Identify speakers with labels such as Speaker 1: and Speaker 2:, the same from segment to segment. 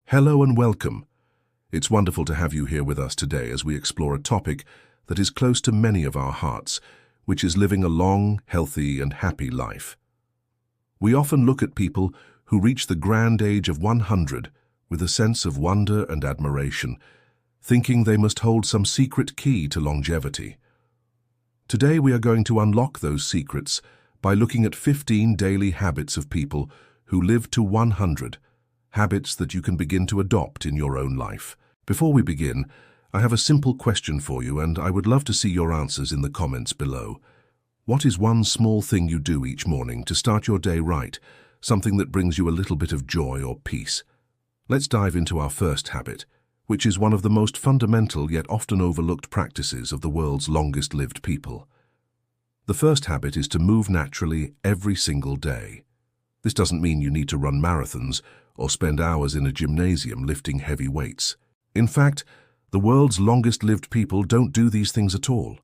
Speaker 1: Hello and welcome. It's wonderful to have you here with us today as we explore a topic that is close to many of our hearts, which is living a long, healthy and happy life. We often look at people who reach the grand age of 100 with a sense of wonder and admiration, thinking they must hold some secret key to longevity. Today we are going to unlock those secrets by looking at 15 daily habits of people who live to 100, habits that you can begin to adopt in your own life. Before we begin, I have a simple question for you and I would love to see your answers in the comments below. What is one small thing you do each morning to start your day right, something that brings you a little bit of joy or peace? Let's dive into our first habit, which is one of the most fundamental yet often overlooked practices of the world's longest-lived people. The first habit is to move naturally every single day. This doesn't mean you need to run marathons or spend hours in a gymnasium lifting heavy weights. In fact, the world's longest-lived people don't do these things at all.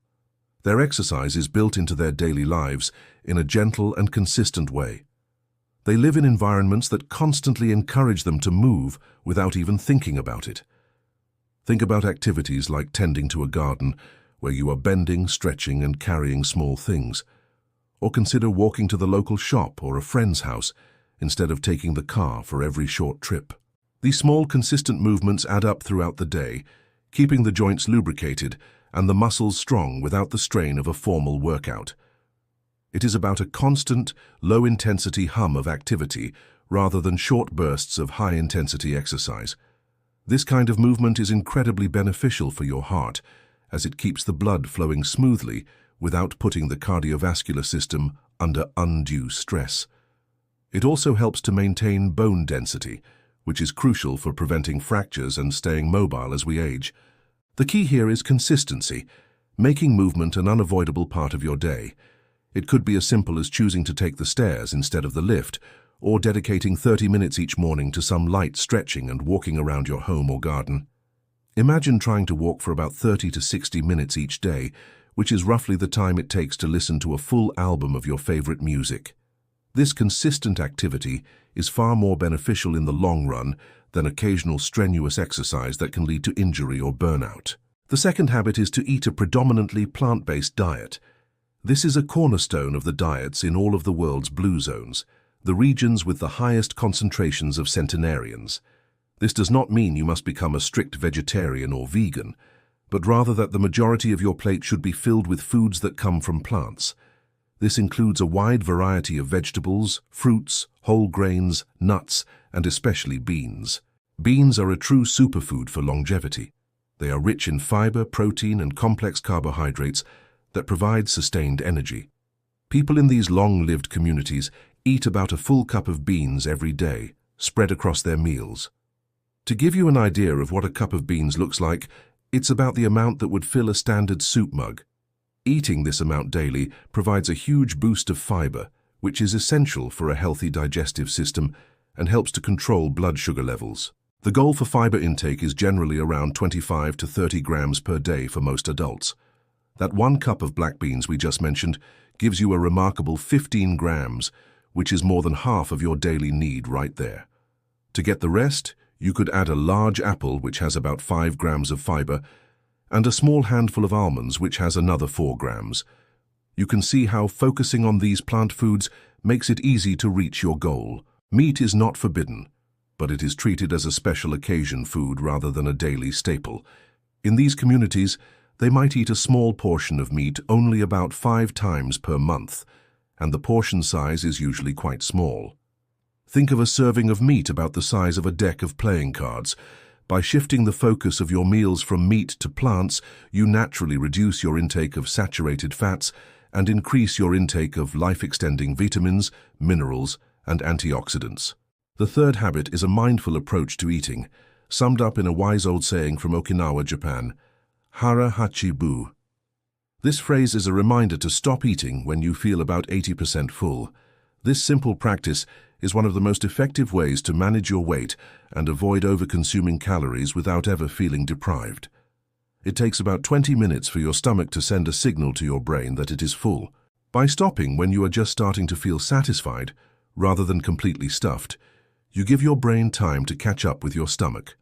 Speaker 1: Their exercise is built into their daily lives in a gentle and consistent way. They live in environments that constantly encourage them to move without even thinking about it. Think about activities like tending to a garden, where you are bending, stretching, and carrying small things. Or consider walking to the local shop or a friend's house instead of taking the car for every short trip. These small, consistent movements add up throughout the day, keeping the joints lubricated and the muscles strong without the strain of a formal workout. It is about a constant, low-intensity hum of activity rather than short bursts of high-intensity exercise. This kind of movement is incredibly beneficial for your heart, as it keeps the blood flowing smoothly without putting the cardiovascular system under undue stress. It also helps to maintain bone density, which is crucial for preventing fractures and staying mobile as we age. The key here is consistency, making movement an unavoidable part of your day. It could be as simple as choosing to take the stairs instead of the lift, or dedicating 30 minutes each morning to some light stretching and walking around your home or garden. Imagine trying to walk for about 30 to 60 minutes each day, which is roughly the time it takes to listen to a full album of your favorite music. This consistent activity is far more beneficial in the long run than occasional strenuous exercise that can lead to injury or burnout. The second habit is to eat a predominantly plant-based diet. This is a cornerstone of the diets in all of the world's blue zones, the regions with the highest concentrations of centenarians. This does not mean you must become a strict vegetarian or vegan, but rather that the majority of your plate should be filled with foods that come from plants. This includes a wide variety of vegetables, fruits, whole grains, nuts, and especially beans. Beans are a true superfood for longevity. They are rich in fiber, protein, and complex carbohydrates that provide sustained energy. People in these long-lived communities eat about a full cup of beans every day, spread across their meals. To give you an idea of what a cup of beans looks like, it's about the amount that would fill a standard soup mug. Eating this amount daily provides a huge boost of fiber, which is essential for a healthy digestive system and helps to control blood sugar levels. The goal for fiber intake is generally around 25 to 30 grams per day for most adults. That 1 cup of black beans we just mentioned gives you a remarkable 15 grams, which is more than half of your daily need right there. To get the rest, you could add a large apple, which has about 5 grams of fiber, and a small handful of almonds, which has another 4 grams. You can see how focusing on these plant foods makes it easy to reach your goal. Meat is not forbidden, but it is treated as a special occasion food rather than a daily staple. In these communities, they might eat a small portion of meat only about 5 times per month, and the portion size is usually quite small. Think of a serving of meat about the size of a deck of playing cards. By shifting the focus of your meals from meat to plants, you naturally reduce your intake of saturated fats and increase your intake of life-extending vitamins, minerals, and antioxidants. The third habit is a mindful approach to eating, summed up in a wise old saying from Okinawa, Japan, "Hara hachi bu." This phrase is a reminder to stop eating when you feel about 80% full. This simple practice is one of the most effective ways to manage your weight and avoid over-consuming calories without ever feeling deprived. It takes about 20 minutes for your stomach to send a signal to your brain that it is full. By stopping when you are just starting to feel satisfied, rather than completely stuffed, You give your brain time to catch up with your stomach.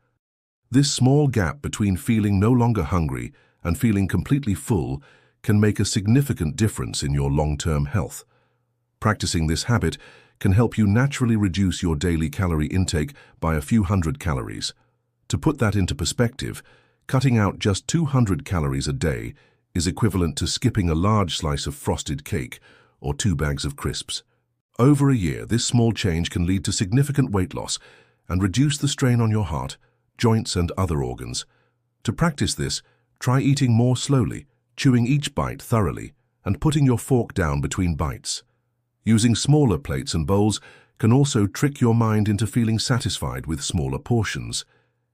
Speaker 1: This small gap between feeling no longer hungry and feeling completely full can make a significant difference in your long-term health. Practicing this habit can help you naturally reduce your daily calorie intake by a few hundred calories. To put that into perspective, cutting out just 200 calories a day is equivalent to skipping a large slice of frosted cake or 2 bags of crisps. Over a year, this small change can lead to significant weight loss and reduce the strain on your heart, joints, and other organs. To practice this, try eating more slowly, chewing each bite thoroughly, and putting your fork down between bites. Using smaller plates and bowls can also trick your mind into feeling satisfied with smaller portions.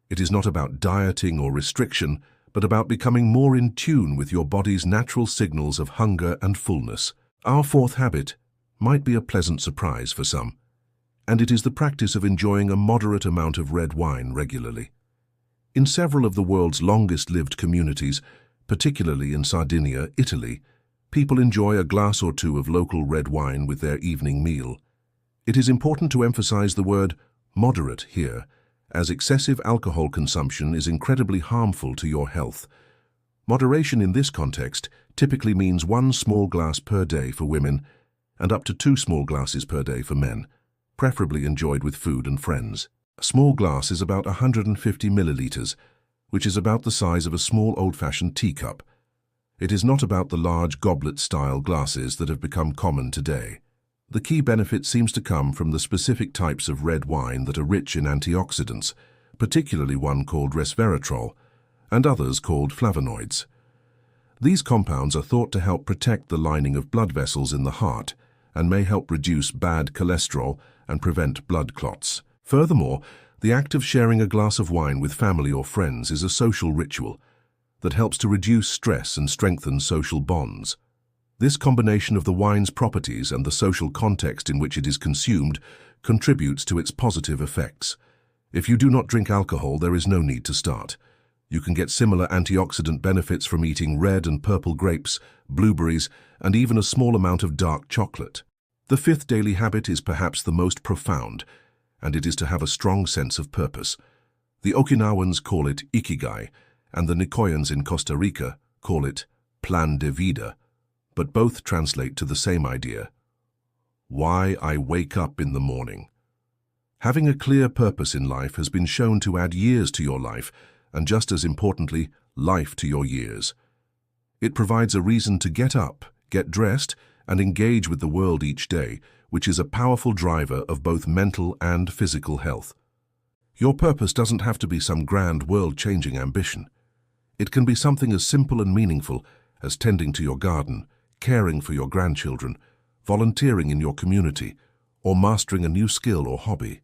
Speaker 1: It is not about dieting or restriction, but about becoming more in tune with your body's natural signals of hunger and fullness. Our fourth habit might be a pleasant surprise for some, and it is the practice of enjoying a moderate amount of red wine regularly. In several of the world's longest-lived communities, particularly in Sardinia, Italy, people enjoy a glass or two of local red wine with their evening meal. It is important to emphasize the word moderate here, as excessive alcohol consumption is incredibly harmful to your health. Moderation in this context typically means 1 small glass per day for women and up to 2 small glasses per day for men, preferably enjoyed with food and friends. A small glass is about 150 milliliters, which is about the size of a small old-fashioned teacup. It is not about the large goblet-style glasses that have become common today. The key benefit seems to come from the specific types of red wine that are rich in antioxidants, particularly one called resveratrol, and others called flavonoids. These compounds are thought to help protect the lining of blood vessels in the heart and may help reduce bad cholesterol and prevent blood clots. Furthermore, the act of sharing a glass of wine with family or friends is a social ritual that helps to reduce stress and strengthen social bonds. This combination of the wine's properties and the social context in which it is consumed contributes to its positive effects. If you do not drink alcohol, there is no need to start. You can get similar antioxidant benefits from eating red and purple grapes, blueberries, and even a small amount of dark chocolate. The fifth daily habit is perhaps the most profound, and it is to have a strong sense of purpose. The Okinawans call it Ikigai, and the Nicoyans in Costa Rica call it plan de vida, but both translate to the same idea: why I wake up in the morning. Having a clear purpose in life has been shown to add years to your life, and just as importantly, life to your years. It provides a reason to get up, get dressed, and engage with the world each day, which is a powerful driver of both mental and physical health. Your purpose doesn't have to be some grand world-changing ambition. It can be something as simple and meaningful as tending to your garden, caring for your grandchildren, volunteering in your community, or mastering a new skill or hobby.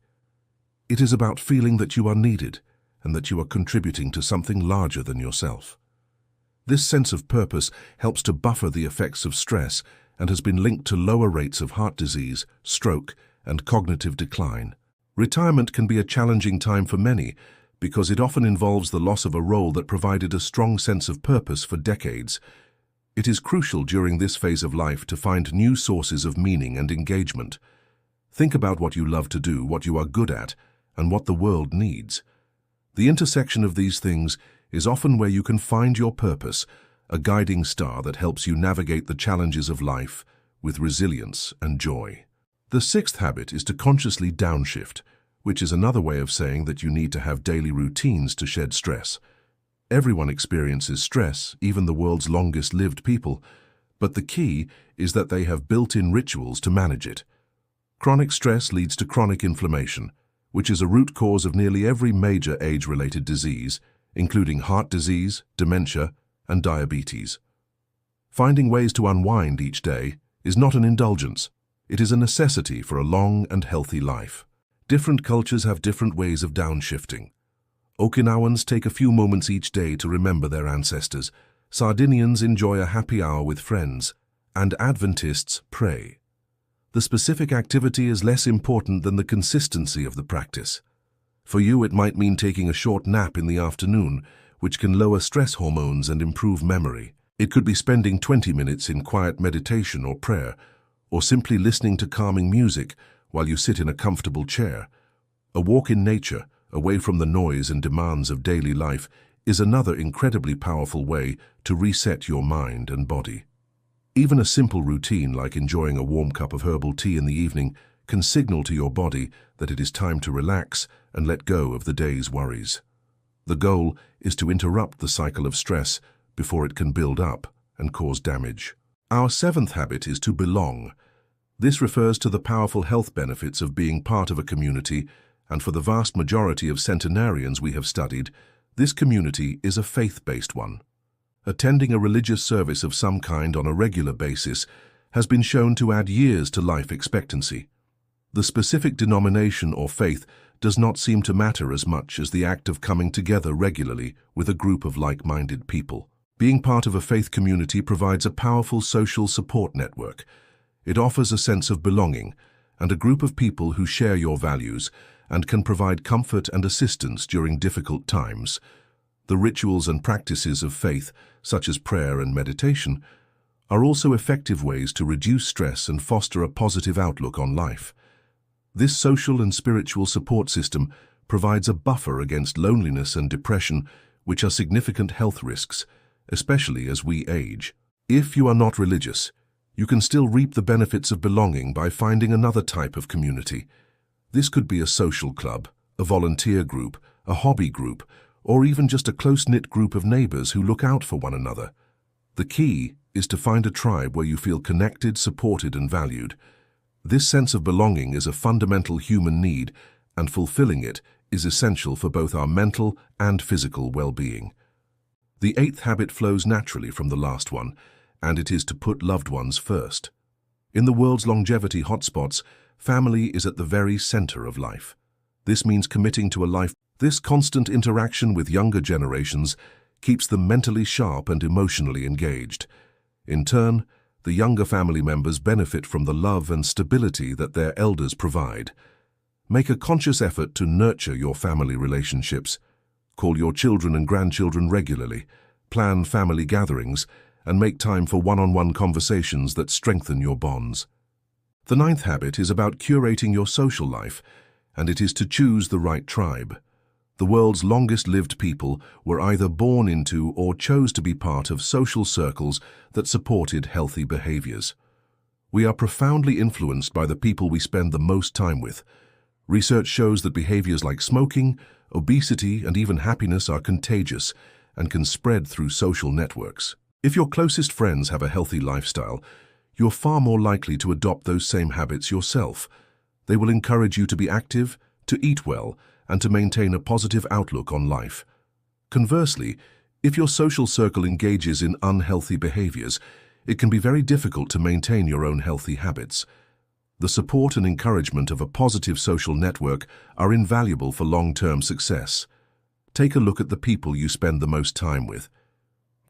Speaker 1: It is about feeling that you are needed and that you are contributing to something larger than yourself. This sense of purpose helps to buffer the effects of stress and has been linked to lower rates of heart disease, stroke, and cognitive decline. Retirement can be a challenging time for many because it often involves the loss of a role that provided a strong sense of purpose for decades. It is crucial during this phase of life to find new sources of meaning and engagement. Think about what you love to do, what you are good at, and what the world needs. The intersection of these things is often where you can find your purpose, a guiding star that helps you navigate the challenges of life with resilience and joy. The sixth habit is to consciously downshift, which is another way of saying that you need to have daily routines to shed stress. Everyone experiences stress, even the world's longest-lived people, but the key is that they have built-in rituals to manage it. Chronic stress leads to chronic inflammation, which is a root cause of nearly every major age-related disease, including heart disease, dementia, and diabetes. Finding ways to unwind each day is not an indulgence. It is a necessity for a long and healthy life. Different cultures have different ways of downshifting. Okinawans take a few moments each day to remember their ancestors. Sardinians enjoy a happy hour with friends, and Adventists pray. The specific activity is less important than the consistency of the practice. For you, it might mean taking a short nap in the afternoon, which can lower stress hormones and improve memory. It could be spending 20 minutes in quiet meditation or prayer, or simply listening to calming music while you sit in a comfortable chair. A walk in nature, away from the noise and demands of daily life, is another incredibly powerful way to reset your mind and body. Even a simple routine like enjoying a warm cup of herbal tea in the evening can signal to your body that it is time to relax and let go of the day's worries. The goal is to interrupt the cycle of stress before it can build up and cause damage. Our seventh habit is to belong. This refers to the powerful health benefits of being part of a community, and for the vast majority of centenarians we have studied, this community is a faith-based one. Attending a religious service of some kind on a regular basis has been shown to add years to life expectancy. The specific denomination or faith does not seem to matter as much as the act of coming together regularly with a group of like-minded people. Being part of a faith community provides a powerful social support network. It offers a sense of belonging and a group of people who share your values and can provide comfort and assistance during difficult times. The rituals and practices of faith, such as prayer and meditation, are also effective ways to reduce stress and foster a positive outlook on life. This social and spiritual support system provides a buffer against loneliness and depression, which are significant health risks, especially as we age. If you are not religious, you can still reap the benefits of belonging by finding another type of community. This could be a social club, a volunteer group, a hobby group, or even just a close-knit group of neighbors who look out for one another. The key is to find a tribe where you feel connected, supported, and valued. This sense of belonging is a fundamental human need, and fulfilling it is essential for both our mental and physical well-being. The eighth habit flows naturally from the last one, and it is to put loved ones first. In the world's longevity hotspots, family is at the very center of life. This means committing to a life. This constant interaction with younger generations keeps them mentally sharp and emotionally engaged. In turn, the younger family members benefit from the love and stability that their elders provide. Make a conscious effort to nurture your family relationships. Call your children and grandchildren regularly, plan family gatherings, and make time for one-on-one conversations that strengthen your bonds. The ninth habit is about curating your social life, and it is to choose the right tribe. The world's longest-lived people were either born into or chose to be part of social circles that supported healthy behaviors. We are profoundly influenced by the people we spend the most time with. Research shows that behaviors like smoking, obesity, and even happiness are contagious and can spread through social networks. If your closest friends have a healthy lifestyle, you're far more likely to adopt those same habits yourself. They will encourage you to be active, to eat well, and to maintain a positive outlook on life. Conversely, if your social circle engages in unhealthy behaviors, it can be very difficult to maintain your own healthy habits. The support and encouragement of a positive social network are invaluable for long-term success. Take a look at the people you spend the most time with.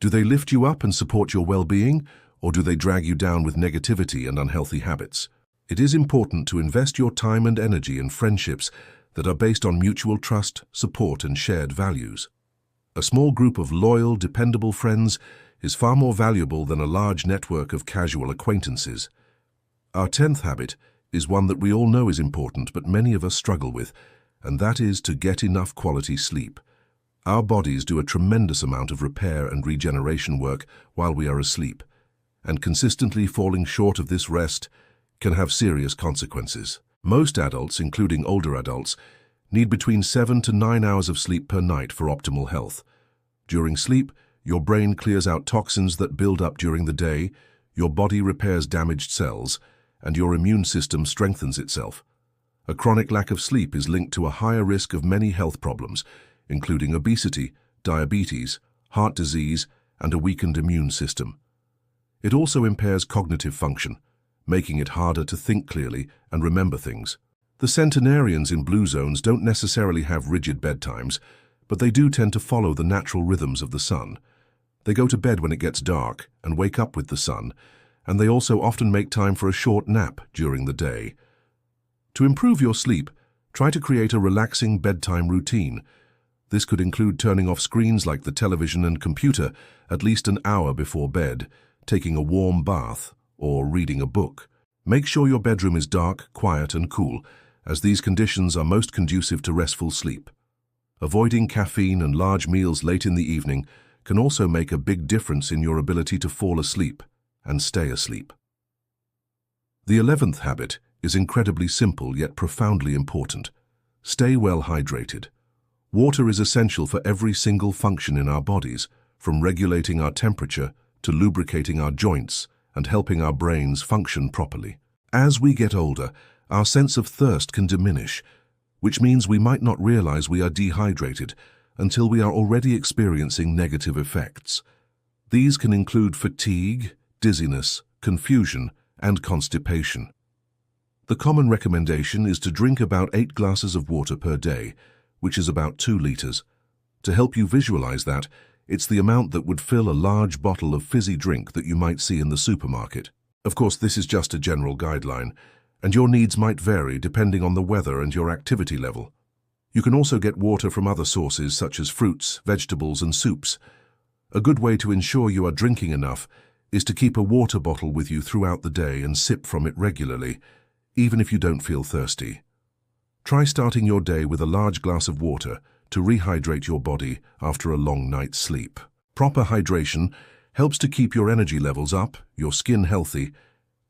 Speaker 1: Do they lift you up and support your well-being, or do they drag you down with negativity and unhealthy habits? It is important to invest your time and energy in friendships that are based on mutual trust, support, and shared values. A small group of loyal, dependable friends is far more valuable than a large network of casual acquaintances. Our 10th habit is one that we all know is important, but many of us struggle with, and that is to get enough quality sleep. Our bodies do a tremendous amount of repair and regeneration work while we are asleep, and consistently falling short of this rest can have serious consequences. Most adults, including older adults, need between 7 to 9 hours of sleep per night for optimal health. During sleep, your brain clears out toxins that build up during the day, your body repairs damaged cells, and your immune system strengthens itself. A chronic lack of sleep is linked to a higher risk of many health problems, including obesity, diabetes, heart disease, and a weakened immune system. It also impairs cognitive function, making it harder to think clearly and remember things. The centenarians in blue zones don't necessarily have rigid bedtimes, but they do tend to follow the natural rhythms of the sun. They go to bed when it gets dark and wake up with the sun, and they also often make time for a short nap during the day. To improve your sleep, try to create a relaxing bedtime routine. This could include turning off screens like the television and computer at least an hour before bed, taking a warm bath, or reading a book. Make sure your bedroom is dark, quiet, and cool, as these conditions are most conducive to restful sleep. Avoiding caffeine and large meals late in the evening can also make a big difference in your ability to fall asleep and stay asleep. The 11th habit is incredibly simple yet profoundly important. Stay well hydrated. Water is essential for every single function in our bodies, from regulating our temperature to lubricating our joints and helping our brains function properly. As we get older, our sense of thirst can diminish, which means we might not realize we are dehydrated until we are already experiencing negative effects. These can include fatigue, dizziness, confusion, and constipation. The common recommendation is to drink about 8 glasses of water per day, which is about 2 liters. To help you visualize that, it's the amount that would fill a large bottle of fizzy drink that you might see in the supermarket. Of course, this is just a general guideline, and your needs might vary depending on the weather and your activity level. You can also get water from other sources such as fruits, vegetables, and soups. A good way to ensure you are drinking enough is to keep a water bottle with you throughout the day and sip from it regularly, even if you don't feel thirsty. Try starting your day with a large glass of water to rehydrate your body after a long night's sleep. Proper hydration helps to keep your energy levels up, your skin healthy,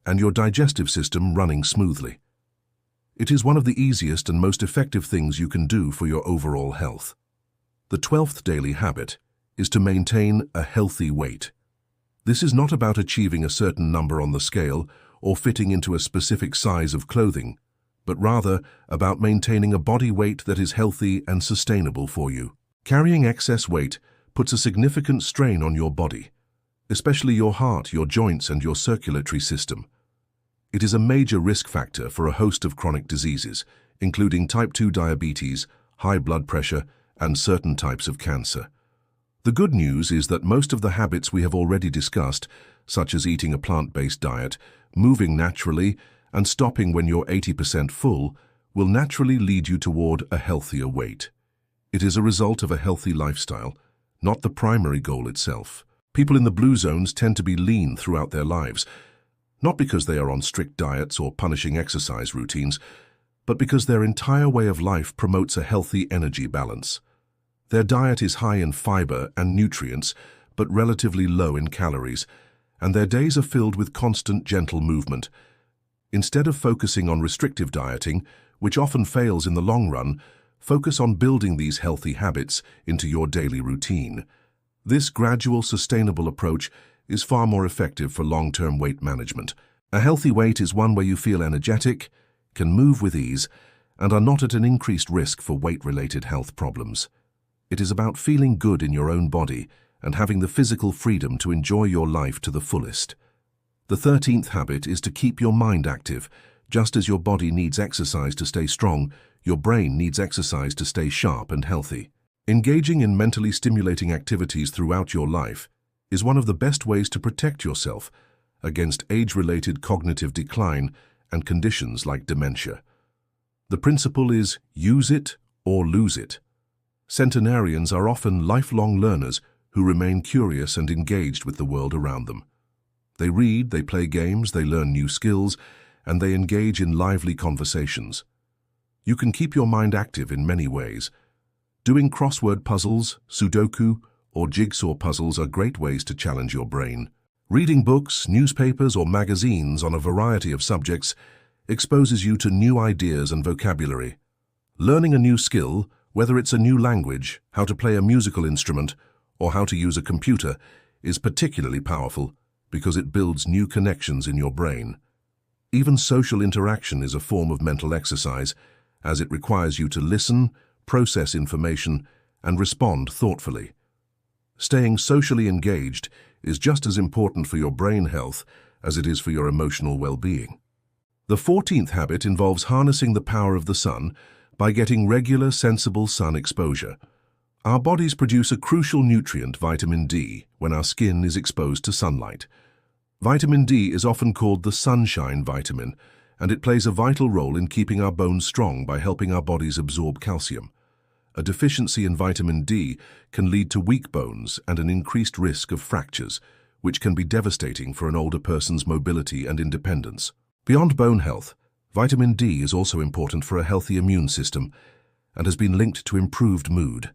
Speaker 1: and your digestive system running smoothly. It is one of the easiest and most effective things you can do for your overall health. The 12th daily habit is to maintain a healthy weight. This is not about achieving a certain number on the scale or fitting into a specific size of clothing, but rather about maintaining a body weight that is healthy and sustainable for you. Carrying excess weight puts a significant strain on your body, especially your heart, your joints, and your circulatory system. It is a major risk factor for a host of chronic diseases, including type 2 diabetes, high blood pressure, and certain types of cancer. The good news is that most of the habits we have already discussed, such as eating a plant-based diet, moving naturally, and stopping when you're 80% full, will naturally lead you toward a healthier weight. It is a result of a healthy lifestyle, not the primary goal itself. People in the blue zones tend to be lean throughout their lives, not because they are on strict diets or punishing exercise routines, but because their entire way of life promotes a healthy energy balance. Their diet is high in fiber and nutrients, but relatively low in calories, and their days are filled with constant gentle movement. Instead of focusing on restrictive dieting, which often fails in the long run, focus on building these healthy habits into your daily routine. This gradual, sustainable approach is far more effective for long-term weight management. A healthy weight is one where you feel energetic, can move with ease, and are not at an increased risk for weight-related health problems. It is about feeling good in your own body and having the physical freedom to enjoy your life to the fullest. The 13th habit is to keep your mind active. Just as your body needs exercise to stay strong, your brain needs exercise to stay sharp and healthy. Engaging in mentally stimulating activities throughout your life is one of the best ways to protect yourself against age-related cognitive decline and conditions like dementia. The principle is use it or lose it. Centenarians are often lifelong learners who remain curious and engaged with the world around them. They read, they play games, they learn new skills, and they engage in lively conversations. You can keep your mind active in many ways. Doing crossword puzzles, Sudoku, or jigsaw puzzles are great ways to challenge your brain. Reading books, newspapers, or magazines on a variety of subjects exposes you to new ideas and vocabulary. Learning a new skill, whether it's a new language, how to play a musical instrument, or how to use a computer, is particularly powerful because it builds new connections in your brain. Even social interaction is a form of mental exercise, as it requires you to listen, process information, and respond thoughtfully. Staying socially engaged is just as important for your brain health as it is for your emotional well-being. The 14th habit involves harnessing the power of the sun by getting regular, sensible sun exposure. Our bodies produce a crucial nutrient, vitamin D, when our skin is exposed to sunlight. Vitamin D is often called the sunshine vitamin, and it plays a vital role in keeping our bones strong by helping our bodies absorb calcium. A deficiency in vitamin D can lead to weak bones and an increased risk of fractures, which can be devastating for an older person's mobility and independence. Beyond bone health, Vitamin D is also important for a healthy immune system and has been linked to improved mood.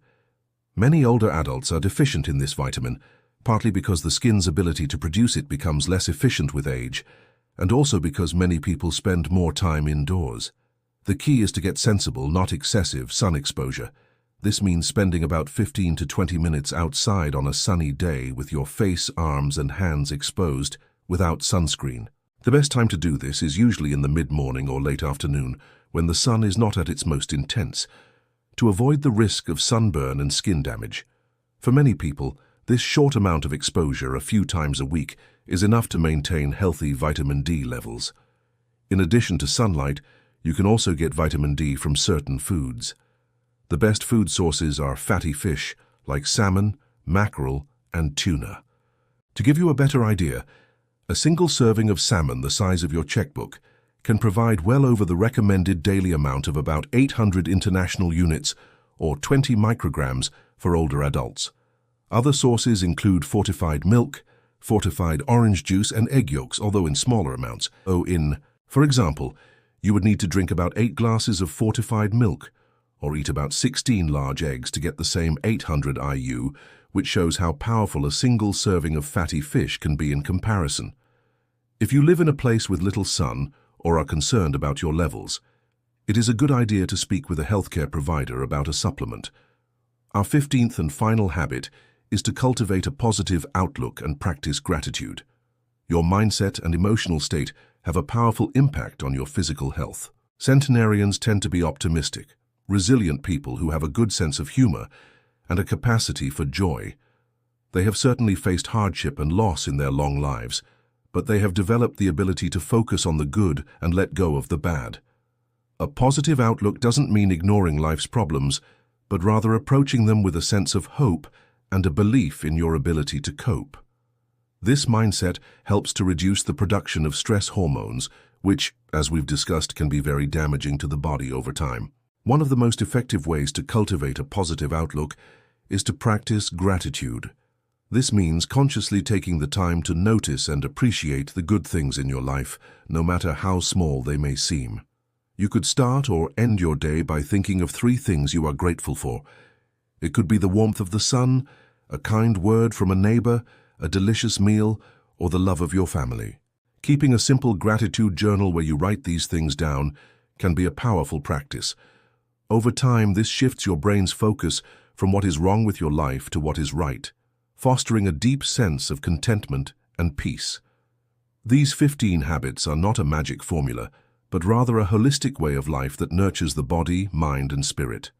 Speaker 1: Many older adults are deficient in this vitamin, partly because the skin's ability to produce it becomes less efficient with age, and also because many people spend more time indoors. The key is to get sensible, not excessive, sun exposure. This means spending about 15 to 20 minutes outside on a sunny day with your face, arms, and hands exposed without sunscreen. The best time to do this is usually in the mid-morning or late afternoon, when the sun is not at its most intense, to avoid the risk of sunburn and skin damage. For many people, this short amount of exposure a few times a week is enough to maintain healthy vitamin D levels. In addition to sunlight, you can also get vitamin D from certain foods. The best food sources are fatty fish like salmon, mackerel, and tuna. To give you a better idea, a single serving of salmon the size of your checkbook can provide well over the recommended daily amount of about 800 international units or 20 micrograms for older adults. Other sources include fortified milk, fortified orange juice, and egg yolks, although in smaller amounts. For example, you would need to drink about 8 glasses of fortified milk or eat about 16 large eggs to get the same 800 IU, which shows how powerful a single serving of fatty fish can be in comparison. If you live in a place with little sun or are concerned about your levels, it is a good idea to speak with a healthcare provider about a supplement. Our 15th and final habit is to cultivate a positive outlook and practice gratitude. Your mindset and emotional state have a powerful impact on your physical health. Centenarians tend to be optimistic, resilient people who have a good sense of humor and a capacity for joy. They have certainly faced hardship and loss in their long lives, but they have developed the ability to focus on the good and let go of the bad. A positive outlook doesn't mean ignoring life's problems, but rather approaching them with a sense of hope and a belief in your ability to cope. This mindset helps to reduce the production of stress hormones, which, as we've discussed, can be very damaging to the body over time. One of the most effective ways to cultivate a positive outlook is to practice gratitude. This means consciously taking the time to notice and appreciate the good things in your life, no matter how small they may seem. You could start or end your day by thinking of 3 things you are grateful for. It could be the warmth of the sun, a kind word from a neighbor, a delicious meal, or the love of your family. Keeping a simple gratitude journal where you write these things down can be a powerful practice. Over time, this shifts your brain's focus from what is wrong with your life to what is right, fostering a deep sense of contentment and peace. These 15 habits are not a magic formula, but rather a holistic way of life that nurtures the body, mind, and spirit.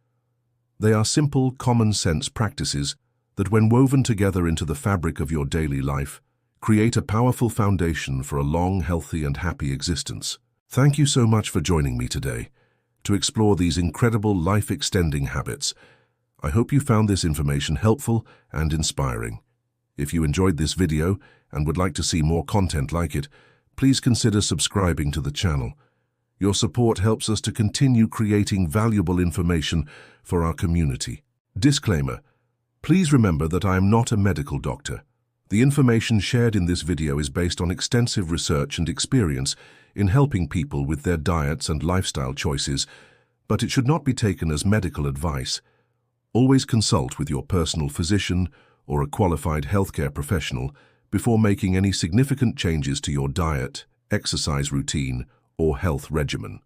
Speaker 1: They are simple, common-sense practices that, when woven together into the fabric of your daily life, create a powerful foundation for a long, healthy, and happy existence. Thank you so much for joining me today to explore these incredible life-extending habits. I hope you found this information helpful and inspiring. If you enjoyed this video and would like to see more content like it, please consider subscribing to the channel. Your support helps us to continue creating valuable information for our community. Disclaimer: please remember that I am not a medical doctor. The information shared in this video is based on extensive research and experience in helping people with their diets and lifestyle choices, but it should not be taken as medical advice. Always consult with your personal physician or a qualified healthcare professional before making any significant changes to your diet, exercise routine, or health regimen.